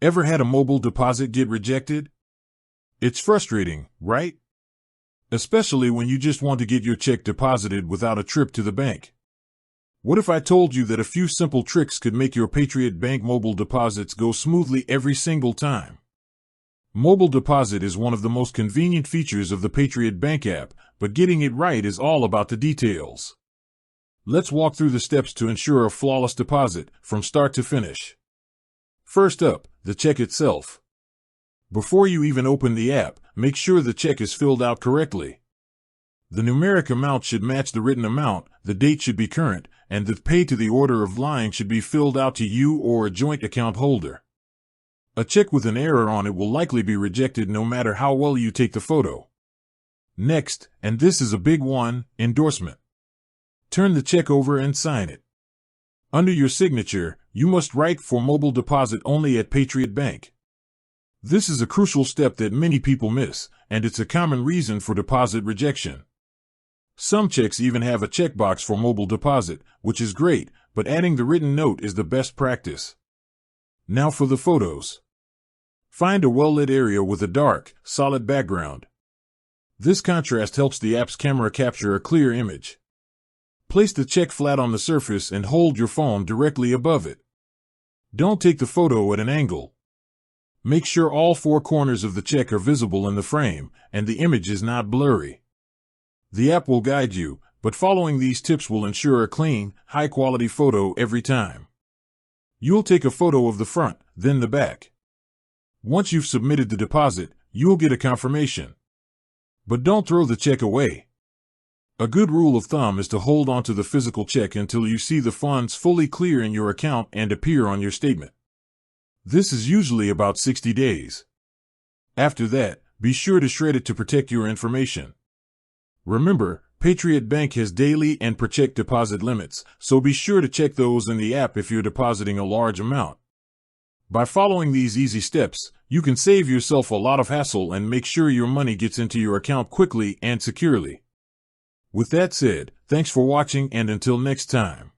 Ever had a mobile deposit get rejected? It's frustrating, right? Especially when you just want to get your check deposited without a trip to the bank. What if I told you that a few simple tricks could make your Patriot Bank mobile deposits go smoothly every single time? Mobile deposit is one of the most convenient features of the Patriot Bank app, but getting it right is all about the details. Let's walk through the steps to ensure a flawless deposit from start to finish. First up, the check itself. Before you even open the app, make sure the check is filled out correctly. The numeric amount should match the written amount, the date should be current, and the pay to the order of line should be filled out to you or a joint account holder. A check with an error on it will likely be rejected no matter how well you take the photo. Next, and this is a big one, endorsement. Turn the check over and sign it. Under your signature, you must write "For mobile deposit only at Patriot Bank." This is a crucial step that many people miss, and it's a common reason for deposit rejection. Some checks even have a checkbox for mobile deposit, which is great, but adding the written note is the best practice. Now for the photos. Find a well-lit area with a dark, solid background. This contrast helps the app's camera capture a clear image. Place the check flat on the surface and hold your phone directly above it. Don't take the photo at an angle. Make sure all four corners of the check are visible in the frame, and the image is not blurry. The app will guide you, but following these tips will ensure a clean, high-quality photo every time. You'll take a photo of the front, then the back. Once you've submitted the deposit, you'll get a confirmation. But don't throw the check away. A good rule of thumb is to hold on to the physical check until you see the funds fully clear in your account and appear on your statement. This is usually about 60 days. After that, be sure to shred it to protect your information. Remember, Patriot Bank has daily and per check deposit limits, so be sure to check those in the app if you're depositing a large amount. By following these easy steps, you can save yourself a lot of hassle and make sure your money gets into your account quickly and securely. With that said, thanks for watching, and until next time.